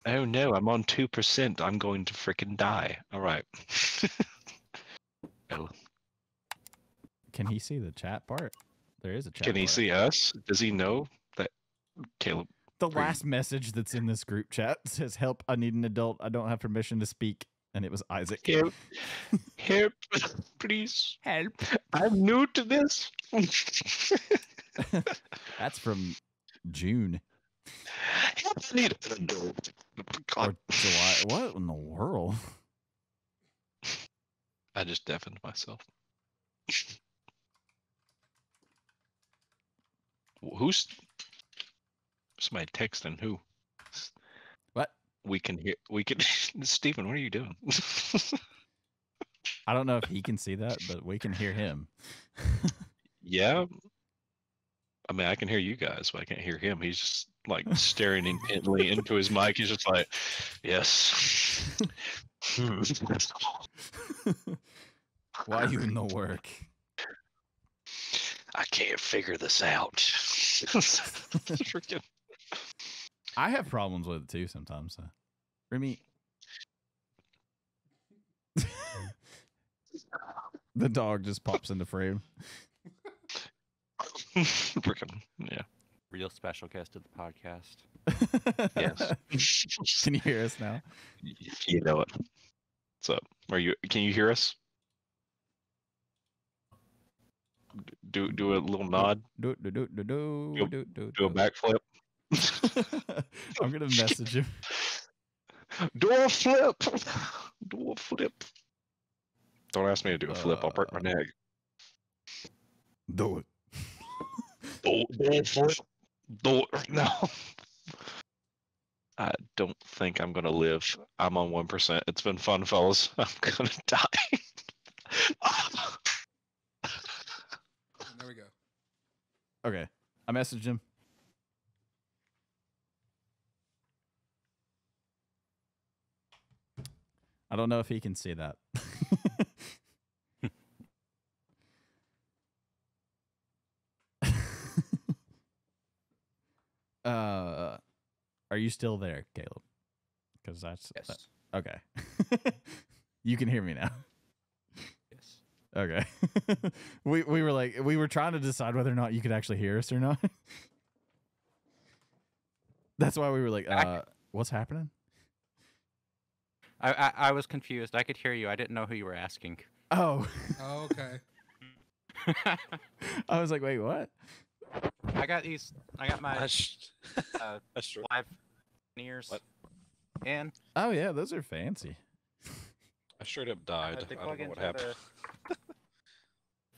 Oh no, I'm on 2%. I'm going to freaking die. All right. Oh. Can he see the chat part? There is a chat Can he part. see us? Does he know that Caleb? The last message that's in this group chat says, "Help! I need an adult. I don't have permission to speak." And it was Isaac. Help! Help! Please! Help! I'm new to this. That's from June. Help! I need an adult. God. Or July. What in the world? I just deafened myself. Who's somebody texting? Who? What? We can hear. We can. Stephen, what are you doing? I don't know if he can see that, but we can hear him. Yeah. I mean, I can hear you guys, but I can't hear him. He's just like staring intently into his mic. He's just like, yes. Why you in the work? I can't figure this out. Freaking. I have problems with it too sometimes. Remy. The dog just pops into frame. Freaking, yeah. Real special guest of the podcast. Yes. Can you hear us now? You know it. What's up? Can you hear us? Do a little nod. Do a backflip. I'm gonna message him. Do a flip. Do a flip. Don't ask me to do a flip. I'll break my neck. Do it. Do a flip. Do it right now. I don't think I'm gonna live. I'm on 1%. It's been fun, fellas. I'm gonna die. There we go. Okay. I messaged him. I don't know if he can see that. Are you still there, Caleb? Because that's Yes. Okay. You can hear me now. Yes. Okay. we were trying to decide whether or not you could actually hear us or not. That's why we were like, what's happening? I was confused. I could hear you. I didn't know who you were asking. Oh. Oh, okay. I was like, wait, what? I got my live ears in. Oh yeah, those are fancy. I straight up died. They I plug don't know what into happened.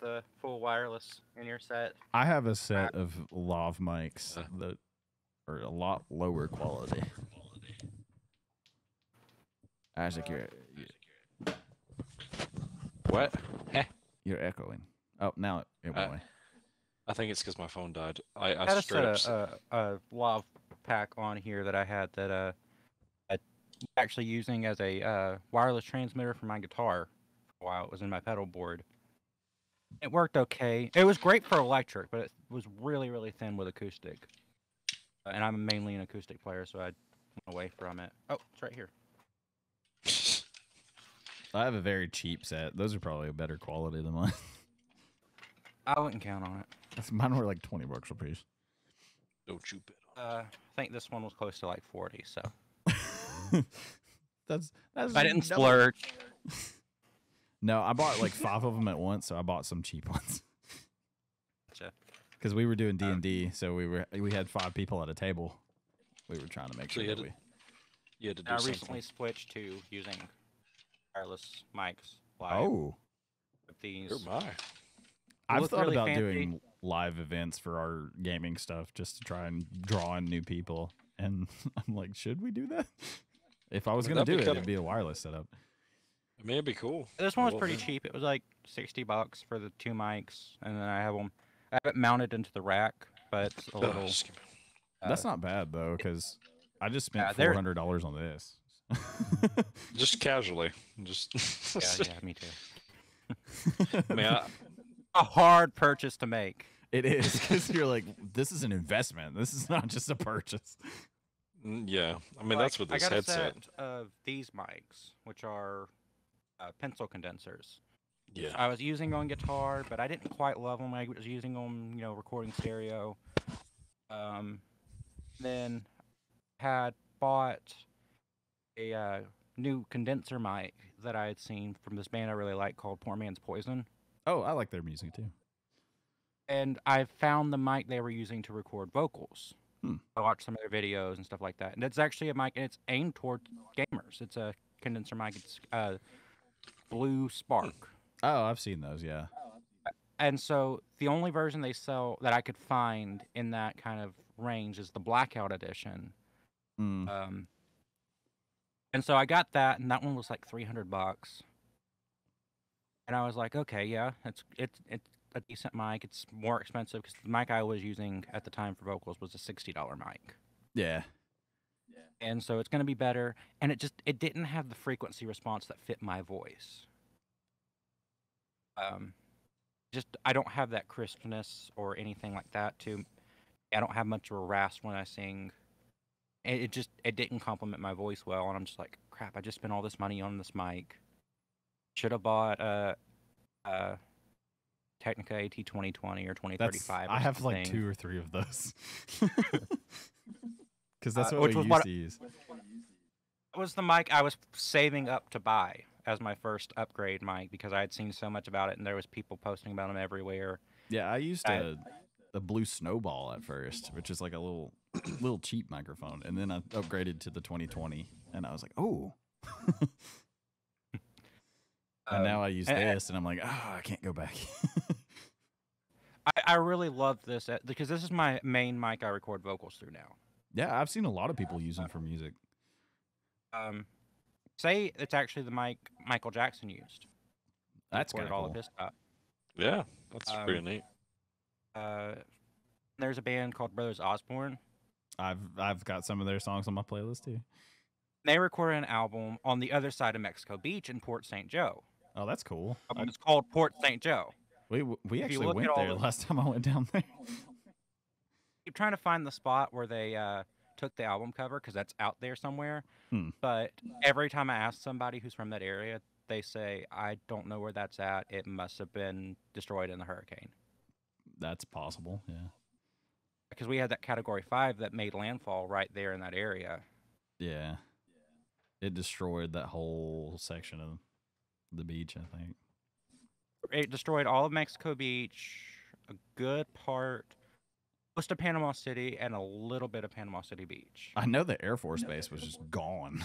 the full wireless in your set. I have a set of lav mics that are a lot lower quality. Isaac, you're What? you're echoing. Oh, now it went away. I think it's because my phone died. I had a set a lav pack on here that I had that I actually using as a wireless transmitter for my guitar for a while. It was in my pedal board. It worked okay. It was great for electric, but it was really, really thin with acoustic. And I'm mainly an acoustic player, so I went away from it. Oh, it's right here. I have a very cheap set. Those are probably a better quality than mine. I wouldn't count on it. Mine were like $20 a piece. Don't you bet. I think this one was close to like 40, so. that's I didn't splurge. No, I bought like 5 of them at once, so I bought some cheap ones. Gotcha. Because we were doing D&D, so we had 5 people at a table. We were trying to make sure that we. You had to do I something. recently switched to using wireless mics live. Oh. With these. Oh my. I've thought really about fancy. doing live events for our gaming stuff just to try and draw in new people. And I'm like, should we do that? If I was going to do it, it'd be a wireless setup. I mean, it'd be cool. This one was pretty cheap. It was like $60 for the 2 mics, and then I have it mounted into the rack, but it's a little. That's not bad though, because I just spent they're- $400 on this. Just casually. Just. Yeah, me too. I mean, A hard purchase to make. It is, because you're like, this is an investment. This is not just a purchase. Yeah, I mean Like, that's with I this got a headset. set of these mics, which are pencil condensers. Yeah. I was using on guitar, but I didn't quite love them. I was using them, recording stereo. Then had bought a new condenser mic that I had seen from this band I really like called Poor Man's Poison. Oh, I like their music too. And I found the mic they were using to record vocals. Hmm. I watched some of their videos and stuff like that. And it's actually a mic, and it's aimed toward gamers. It's a condenser mic. It's Blue Spark. Oh, I've seen those. Yeah. And so the only version they sell that I could find in that kind of range is the Blackout Edition. Mm. And so I got that, and that one was like $300. And I was like, okay, yeah, it's a decent mic. It's more expensive because the mic I was using at the time for vocals was a $60 mic. Yeah. And so it's going to be better. And it didn't have the frequency response that fit my voice. I don't have that crispness or anything like that. I don't have much of a rasp when I sing. It didn't complement my voice well, and I'm just like, crap, I just spent all this money on this mic. Should have bought a Technica AT2020 or 2035. I have like 2 or 3 of those. Because that's what we used to use. It was the mic I was saving up to buy as my first upgrade mic because I had seen so much about it, and there was people posting about them everywhere. Yeah, I used the Blue Snowball at first, which is like a little cheap microphone, and then I upgraded to the 2020, and I was like, oh. And now I use this, and I'm like, oh, I can't go back. I really love this because this is my main mic I record vocals through now. Yeah, I've seen a lot of people use them for music. Say it's actually the mic Michael Jackson used. That's kind of cool. All of his stuff. Yeah, that's pretty neat. There's a band called Brothers Osborne. I've got some of their songs on my playlist too. They recorded an album on the other side of Mexico Beach in Port St. Joe. Oh, that's cool. It's called Port St. Joe. We actually went there last time I went down there. Keep trying to find the spot where they took the album cover because that's out there somewhere. But every time I ask somebody who's from that area, they say, I don't know where that's at. It must have been destroyed in the hurricane. That's possible, yeah. Because we had that Category 5 that made landfall right there in that area. Yeah. It destroyed that whole section of the beach, I think. It destroyed all of Mexico Beach, a good part, most of Panama City, and a little bit of Panama City Beach. I know the Air Force Base was just gone.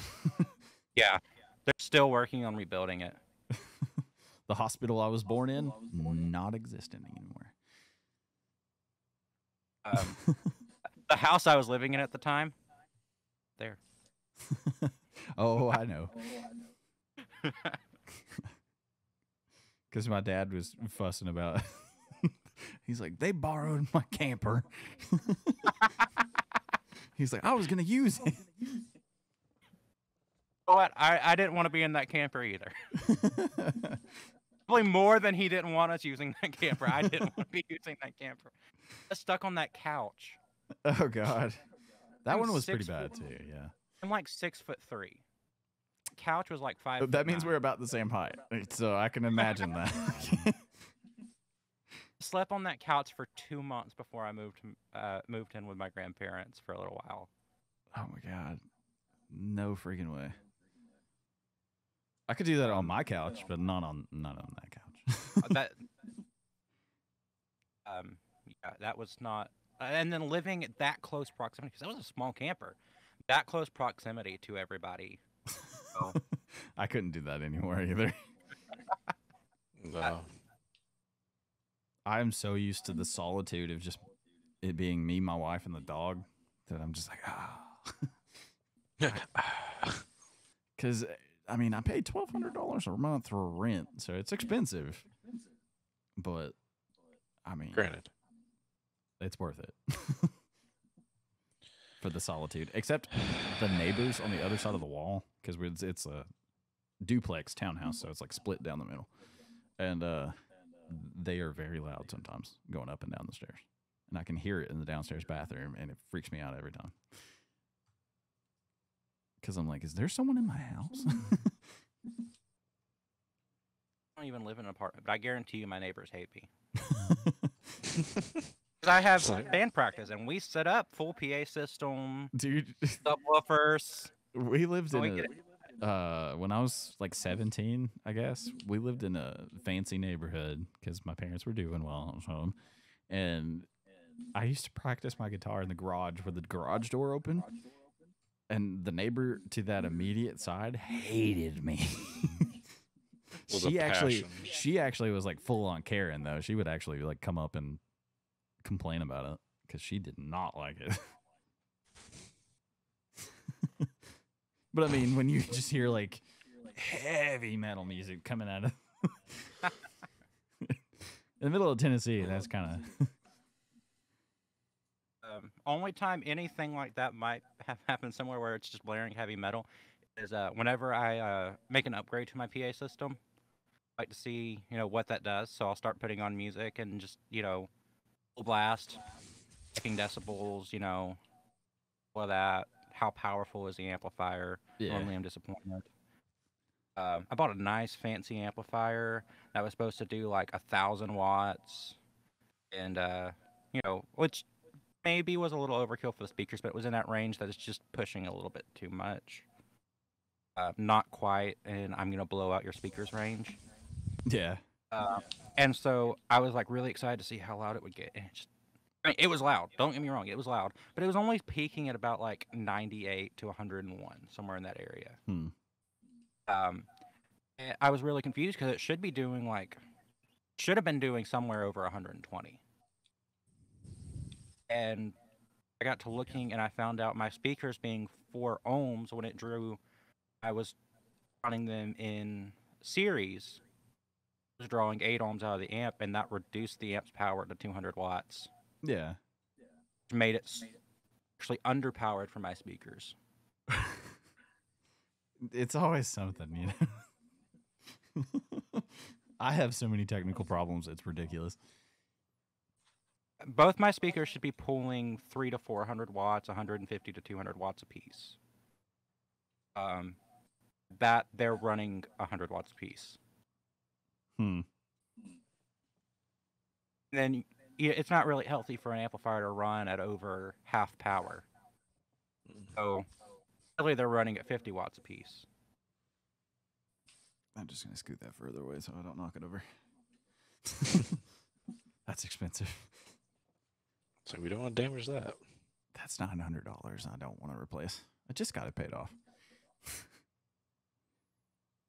Yeah. They're still working on rebuilding it. The hospital I was born in, not existing anymore. The house I was living in at the time, there. Oh, I know. Because my dad was fussing about he's like, they borrowed my camper. He's like, I was going to use it. What? I didn't want to be in that camper either. Probably more than he didn't want us using that camper. I didn't want to be using that camper. I was stuck on that couch. Oh, God. That one was pretty bad, too, yeah. I'm like 6'3". Couch was like 5'9". That means we're about the same height, so I can imagine that. Slept on that couch for 2 months before I moved in with my grandparents for a little while. Oh my God, no freaking way! I could do that on my couch, but not on that couch. Yeah, that was not. And then living at that close proximity, because that was a small camper, that close proximity to everybody. So. I couldn't do that anymore either. No. I'm so used to the solitude of just it being me, my wife, and the dog that I'm just like, Because, I mean, I pay $1,200 a month for rent, so it's expensive. But, I mean, granted, it's worth it. For the solitude. Except the neighbors on the other side of the wall, because it's a duplex townhouse, so it's like split down the middle. And they are very loud sometimes, going up and down the stairs. And I can hear it in the downstairs bathroom, and it freaks me out every time. because I'm like, is there someone in my house? I don't even live in an apartment, but I guarantee you my neighbors hate me. Because I have band practice, and we set up full PA system, Dude, subwoofers. we lived Oh, we in get when I was like 17, I guess, we lived in a fancy neighborhood because my parents were doing well at home. And I used to practice my guitar in the garage with the garage door open. And the neighbor to that immediate side hated me. With a passion. she actually was like full on Karen though. She would actually like come up and complain about it because she did not like it. But I mean, when you just hear like heavy metal music coming out of in the middle of Tennessee, that's kind of only time anything like that might have happened somewhere where it's just blaring heavy metal is whenever I make an upgrade to my PA system. I like to see, what that does. So I'll start putting on music and just, full blast, checking decibels, all of that. How powerful is the amplifier? Yeah. Normally I'm disappointed. I bought a nice fancy amplifier that was supposed to do like 1,000 watts, and which maybe was a little overkill for the speakers, but it was in that range that it's just pushing a little bit too much. Not quite, and I'm gonna blow out your speakers range. yeah. And so I was like really excited to see how loud it would get. And it was loud. Don't get me wrong, it was loud, but it was only peaking at about like 98 to 101, somewhere in that area. And I was really confused because it should have been doing somewhere over 120. And I got to looking and I found out my speakers being 4 ohms when it drew, I was running them in series, was drawing 8 ohms out of the amp, and that reduced the amp's power to 200 watts. Yeah. Which made it actually underpowered for my speakers. It's always something, I have so many technical problems, it's ridiculous. Both my speakers should be pulling 300 to 400 watts, 150 to 200 watts apiece. That they're running 100 watts apiece. And then it's not really healthy for an amplifier to run at over half power. So really they're running at 50 watts apiece. I'm just going to scoot that further away so I don't knock it over. That's expensive. So we don't want to damage that. That's $900 I don't want to replace. I just got it paid off.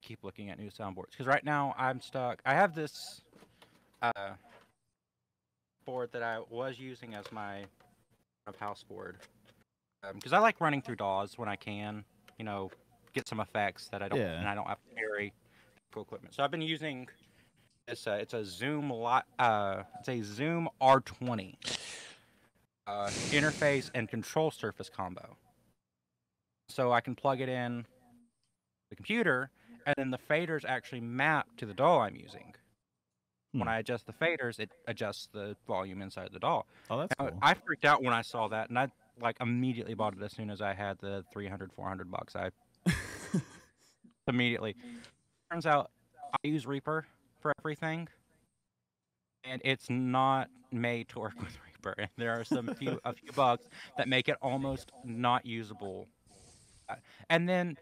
Keep looking at new soundboards. Because right now I'm stuck. I have this board that I was using as my house board. Because I like running through DAWs when I can. Get some effects that I don't, and I don't have to carry equipment. So I've been using this. It's a Zoom R20 interface and control surface combo. So I can plug it in the computer, and then the faders actually map to the DAW I'm using. When I adjust the faders, it adjusts the volume inside the DAW. Oh, that's cool. I freaked out when I saw that, and I immediately bought it as soon as I had the $300, $400. I immediately. Turns out I use Reaper for everything, and it's not made to work with Reaper. And there are a few bugs that make it almost not usable. And then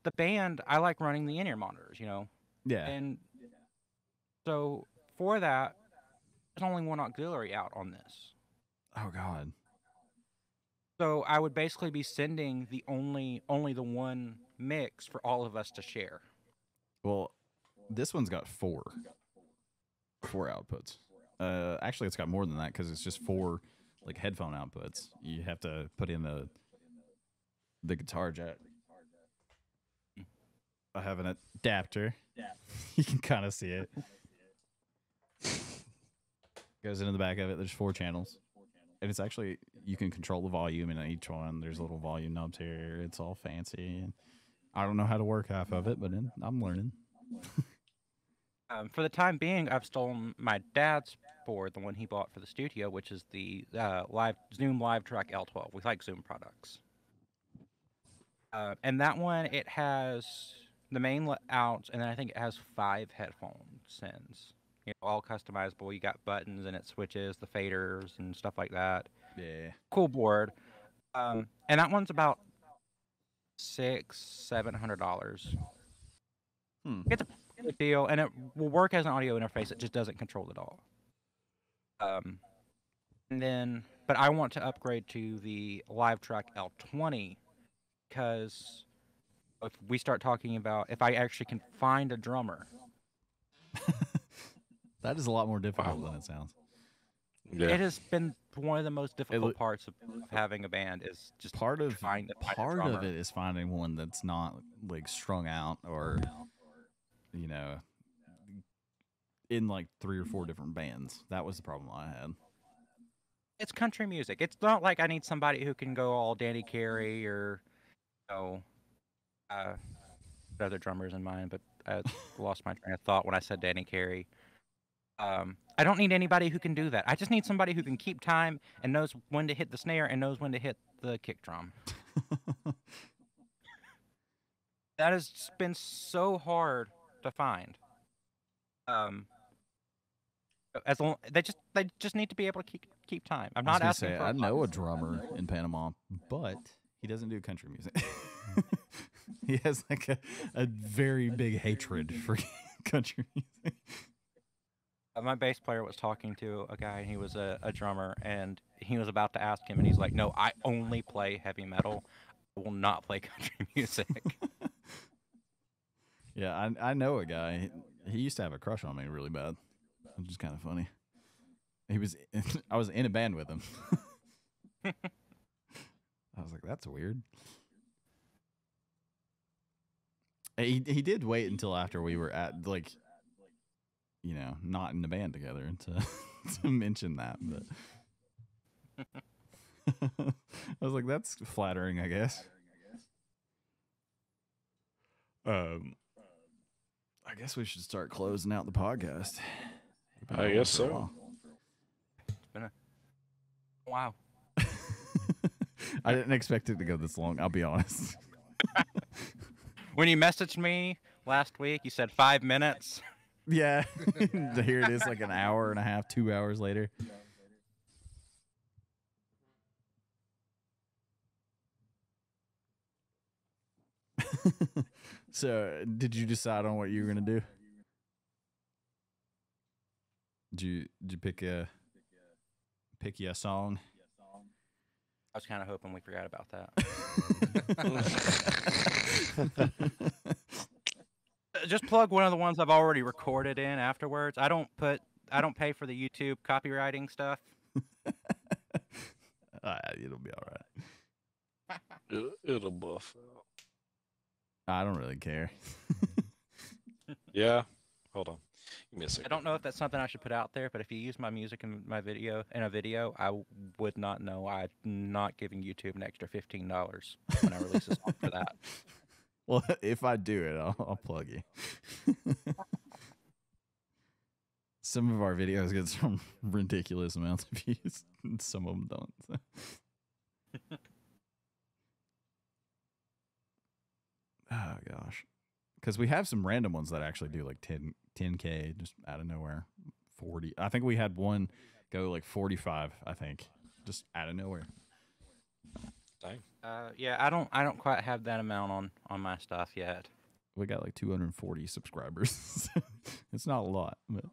the band, I like running the in-ear monitors, Yeah. And so for that, there's only one auxiliary out on this. Oh God. So I would basically be sending the only the one mix for all of us to share. Well, this one's got four outputs. Actually, it's got more than that because it's just 4 like headphone outputs. You have to put in the guitar jack. I have an adapter. You can kind of see it. Goes into the back of it. There's 4 channels. And it's actually, you can control the volume in each one. There's little volume knobs here. It's all fancy. And I don't know how to work half of it, but I'm learning. For the time being, I've stolen my dad's board, the one he bought for the studio, which is the Zoom Live Track L12. We like Zoom products. And that one, it has the main layouts, and then I think it has 5 headphone sends. All customizable. You got buttons and it switches, the faders and stuff like that. Yeah. Cool board. And that one's about $700. It's a good deal, and it will work as an audio interface. It just doesn't control it all. And then, but I want to upgrade to the Live Track L20 because if we start talking about if I actually can find a drummer, That is a lot more difficult than it sounds. Yeah. it has been one of the most difficult parts of having a band is just Part of trying to find a part drummer. of it is finding one that's not like strung out or in like 3 or 4 different bands. That was the problem I had. It's country music. It's not like I need somebody who can go all Danny Carey or other drummers in mind, but I lost my train of thought when I said Danny Carey. I don't need anybody who can do that. I just need somebody who can keep time and knows when to hit the snare and knows when to hit the kick drum. That has been so hard to find. They just need to be able to keep time. I'm not asking for. I know a drummer in Panama, but he doesn't do country music. He has like a very big hatred for country music. My bass player was talking to a guy, and he was a drummer, and he was about to ask him, and he's like, "No, I only play heavy metal. I will not play country music." Yeah, I know a guy. He used to have a crush on me really bad, which is kind of funny. I was in a band with him. I was like, that's weird. He did wait until after we were at not in the band together to mention that, but I was like, that's flattering, I guess. I guess we should start closing out the podcast. I guess so. It's been a wow. I didn't expect it to go this long, I'll be honest. When you messaged me last week, you said 5 minutes. Yeah. Here it is, like an hour and a half, 2 hours later. So, did you decide on what you were gonna do? Did you pick a song? I was kind of hoping we forgot about that. Just plug one of the ones I've already recorded in afterwards. I don't pay for the YouTube copywriting stuff. It'll be all right. It'll buff out. I don't really care. Yeah. Hold on. Give me a second. I don't know if that's something I should put out there, but if you use my music in a video, I would not know. I'm not giving YouTube an extra $15 when I release a song for that. Well, if I do it, I'll plug you. Some of our videos get some ridiculous amounts of views, and some of them don't. So. Oh, gosh. Because we have some random ones that actually do like 10K just out of nowhere. 40. I think we had one go like 45, I think, just out of nowhere. Dang. Yeah, I don't quite have that amount on my stuff yet. We got like 240 subscribers. It's not a lot, but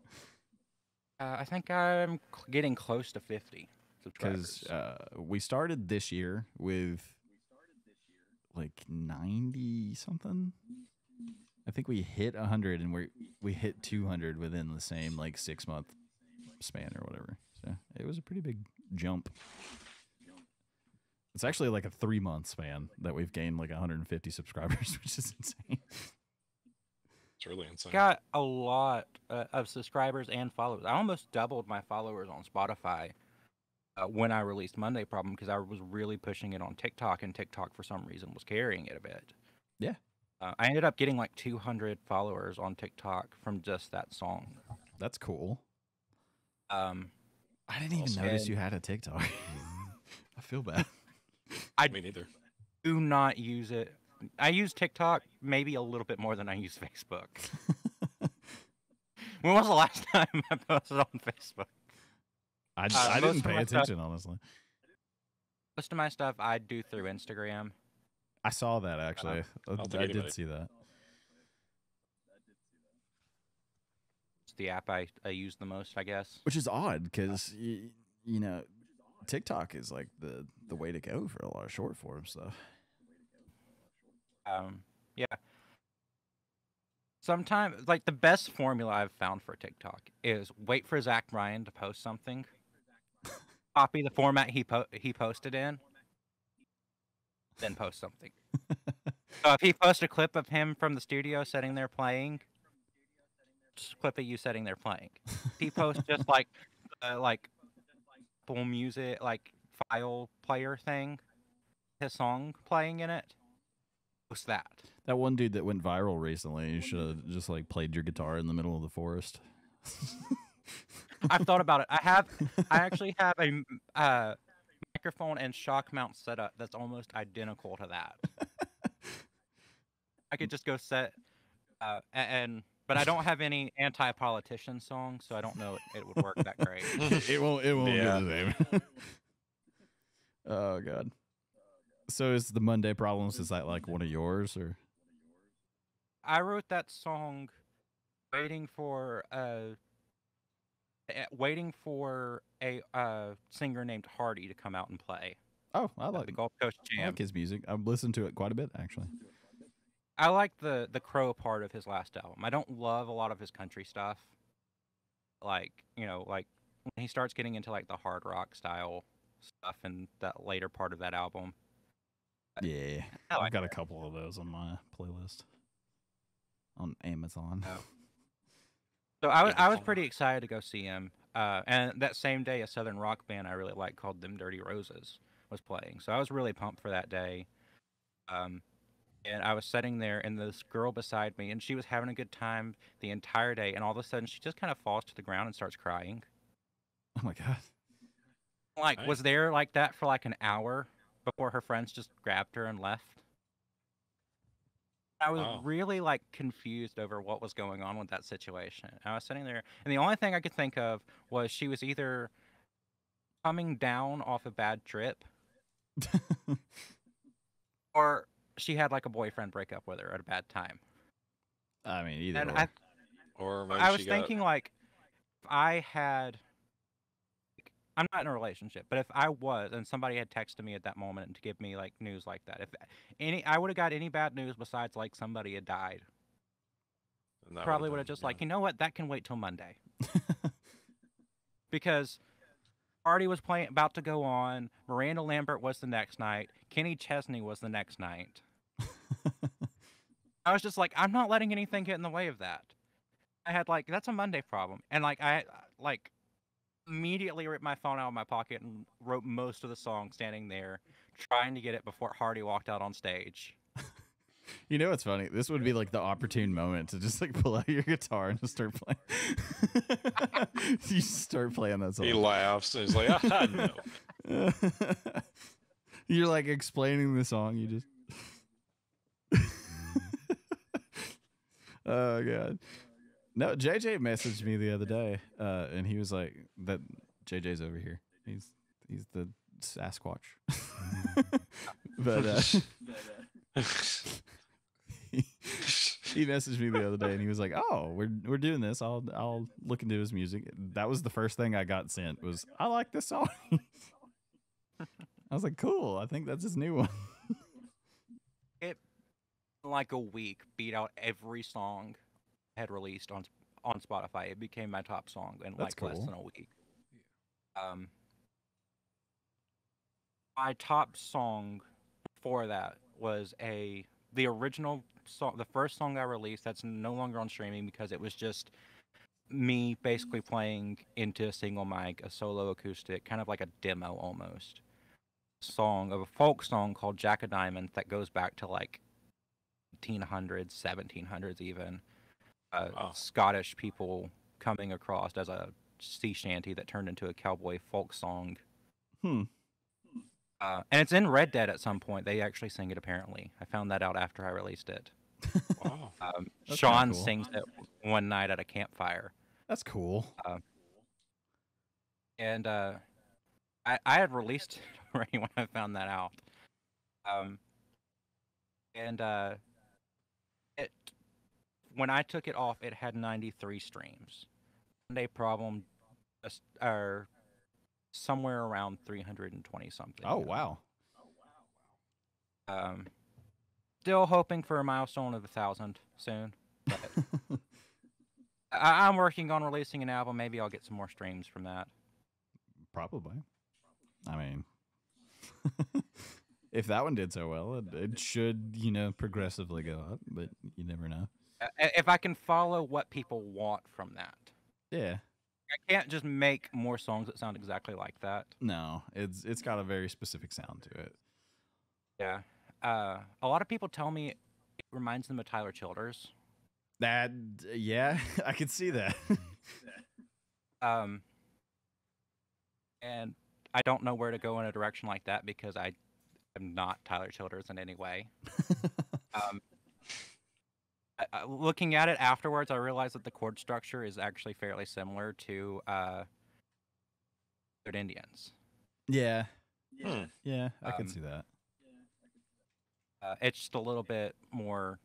I think I'm getting close to 50 subscribers. because we started this year with like 90 something. I think we hit 100 and we hit 200 within the same like 6-month span or whatever. So it was a pretty big jump. It's actually like a 3-month span that we've gained like 150 subscribers, which is insane. It's really insane. Got a lot of subscribers and followers. I almost doubled my followers on Spotify when I released Monday Problem because I was really pushing it on TikTok, and TikTok for some reason was carrying it a bit. Yeah. I ended up getting like 200 followers on TikTok from just that song. That's cool. I I didn't even notice you had a TikTok. I feel bad. Me neither. do not use it I use TikTok maybe a little bit more than I use Facebook. When was the last time I posted on Facebook? I most didn't of pay my attention, honestly. Most of my stuff I do through Instagram. I saw that actually. I did see that. It's the app I use the most, I guess. Which is odd because you know, TikTok is like the way to go for a lot of short form stuff. Yeah. Sometimes, like the best formula I've found for TikTok is wait for Zach Bryan to post something, copy the format he posted in, then post something. So if he posts a clip of him from the studio sitting there playing, just a clip of you sitting there playing. If he posts just like full music, like file player thing, his song playing in it, post that. That one dude that went viral recently, you should have just like played your guitar in the middle of the forest. I've thought about it. I actually have a microphone and shock mount setup that's almost identical to that. I could just go set, but I don't have any anti-politician songs, so I don't know it would work that great. It won't get Yeah. the same. Oh god. So is the Monday Problems, is that like one of yours or? I wrote that song waiting for a singer named Hardy to come out and play Oh, I at like the Gulf Coast I Jam. like his music. I've listened to it quite a bit actually. I like the Crow part of his last album. I don't love a lot of his country stuff. Like, like when he starts getting into like the hard rock style stuff in that later part of that album. Yeah, I like I've got a couple of those on my playlist on Amazon. Oh. So I was pretty excited to go see him. And that same day, a southern rock band I really like called Them Dirty Roses was playing. So I was really pumped for that day. And I was sitting there, and this girl beside me, and she was having a good time the entire day. And all of a sudden, she just kind of falls to the ground and starts crying. Oh my god. Like, Nice. was there like that for like an hour before her friends just grabbed her and left? I was Wow. really like confused over what was going on with that situation. I was sitting there, and the only thing I could think of was she was either coming down off a bad trip, or she had like a boyfriend break up with her at a bad time. I mean, either And or. Or maybe I was she got- thinking like, if I had, I'm not in a relationship, but if I was, and somebody had texted me at that moment to give me like news like that, I would have got any bad news besides like somebody had died. and that Probably would've would have been- just like, you know what, that can wait till Monday. Because party was about to go on. Miranda Lambert was the next night. Kenny Chesney was the next night. I was just like, I'm not letting anything get in the way of that. I had like, that's a Monday problem. And like, I like immediately ripped my phone out of my pocket and wrote most of the song standing there, trying to get it before Hardy walked out on stage. You know what's funny? This would be like the opportune moment to just like pull out your guitar and just start playing. You start playing that song. He laughs and he's like, no. You're like explaining the song. You just. Oh god. No, JJ messaged me the other day, and he was like, "That JJ's over here. He's the Sasquatch." But he messaged me the other day, and he was like, "Oh, we're doing this. I'll look into his music." That was the first thing I got sent. Was I like this song? I was like, "Cool. I think that's his new one." It, like a week, beat out every song I had released on Spotify. It became my top song in That's like less cool. than a week. My top song before that was the original song, the first song I released that's no longer on streaming because it was just me basically playing into a single mic, a solo acoustic, kind of like a demo almost. Song of a folk song called Jack of Diamonds that goes back to like 1800s, 1700s even. Wow. Scottish people coming across as a sea shanty that turned into a cowboy folk song. Hmm. And it's in Red Dead at some point. They actually sing it, apparently. I found that out after I released it. Wow. That's Sean kinda cool. sings it one night at a campfire. That's cool. And I had released it already when I found that out. It when I took it off, it had 93 streams. One-day problem, or somewhere around 320 something. Oh wow. Still hoping for a milestone of 1,000 soon. But I'm working on releasing an album. Maybe I'll get some more streams from that. Probably. I mean, if that one did so well, it should, progressively go up, but you never know. If I can follow what people want from that. Yeah. I can't just make more songs that sound exactly like that. No, it's got a very specific sound to it. Yeah. A lot of people tell me it reminds them of Tyler Childers. Yeah, I could see that. And I don't know where to go in a direction like that because I am not Tyler Childers in any way. Looking at it afterwards, I realized that the chord structure is actually fairly similar to Third Indians. Yeah. Hmm. Yeah, I can see that. It's just a little bit more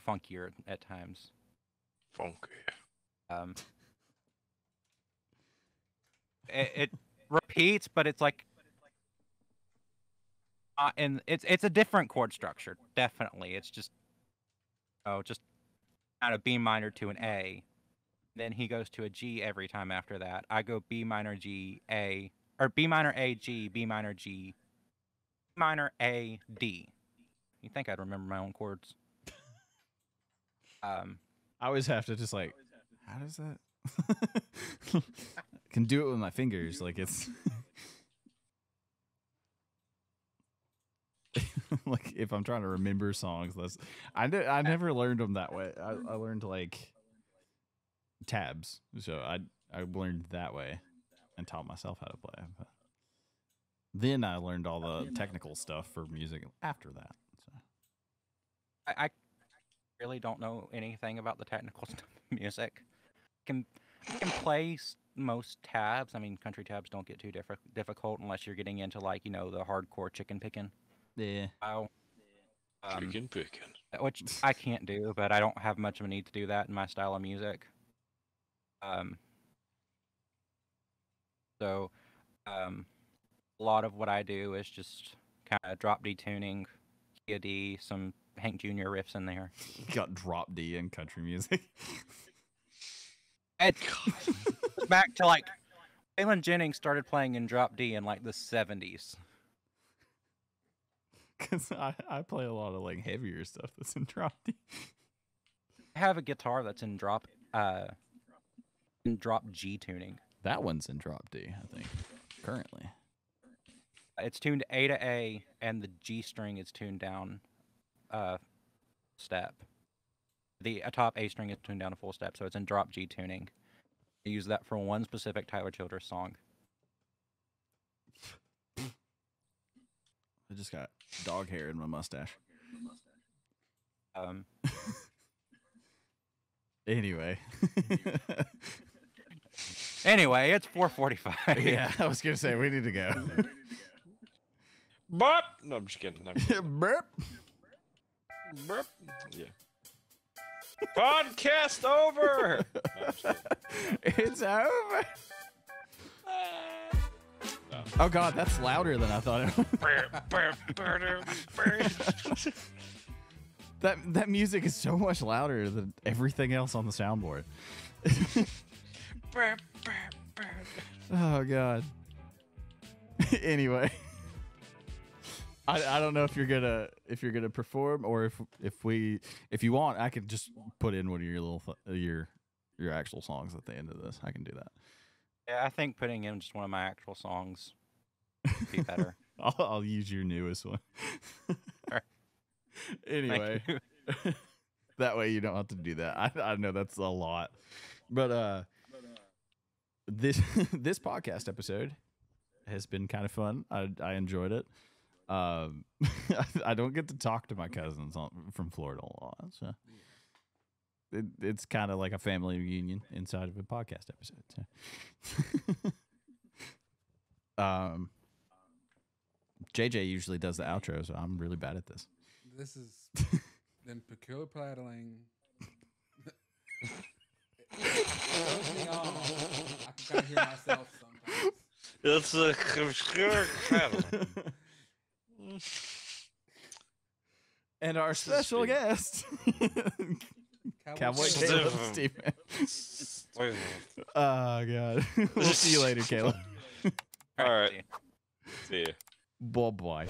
funkier at times. Funky. It repeats, but it's like, and it's a different chord structure. Definitely, it's just out of B minor to an A. Then he goes to a G every time after that. I go B minor G A, or B minor A G, B minor G, B minor A D. You think I'd remember my own chords? I always have to just how does that? Can do it with my fingers, like it's like if I'm trying to remember songs. I never learned them that way. I learned tabs, so I learned that way and taught myself how to play. But then I learned all the technical stuff for music after that. So. I really don't know anything about the technical stuff of music. I can play most tabs. I mean, country tabs don't get too difficult unless you're getting into the hardcore chicken picking. Yeah. Chicken picking. Which I can't do, but I don't have much of a need to do that in my style of music. So a lot of what I do is just kind of drop D tuning, key of D, some Hank Jr. riffs in there. You got drop D in country music. And back to Waylon Jennings started playing in drop D in the 70s. Because I play a lot of heavier stuff that's in drop D. I have a guitar that's in drop G tuning. That one's in drop D, I think, currently. It's tuned A to A, and the G string is tuned down step. The top A string is tuned down a full step, so it's in drop G tuning. I use that for one specific Tyler Childers song. I just got dog hair in my mustache. Anyway. Anyway, it's 4:45. Yeah, I was gonna say we need to go. Burp! No, I'm just kidding. No. Burp. Burp. Yeah. Podcast over! No, I'm just kidding. It's over. No. Oh god, that's louder than I thought it was. That music is so much louder than everything else on the soundboard. Oh god. Anyway, I don't know if you're gonna perform, or if you want, I could just put in one of your your actual songs at the end of this. I can do that. Yeah, I think putting in just one of my actual songs would be better. I'll use your newest one. Sure. Anyway, that way you don't have to do that. I know that's a lot, but this podcast episode has been kind of fun. I enjoyed it. I don't get to talk to my cousins from Florida a lot, so it's kind of like a family reunion inside of a podcast episode. So. JJ usually does the outro, so I'm really bad at this. This is then peculiar prattling. It throws me off. I can kind of hear myself sometimes. It's a prattling. And our special guest, Cowboy Caleb Steven. Oh, God. We'll see you later, Caleb. All right. See ya. Bye-bye.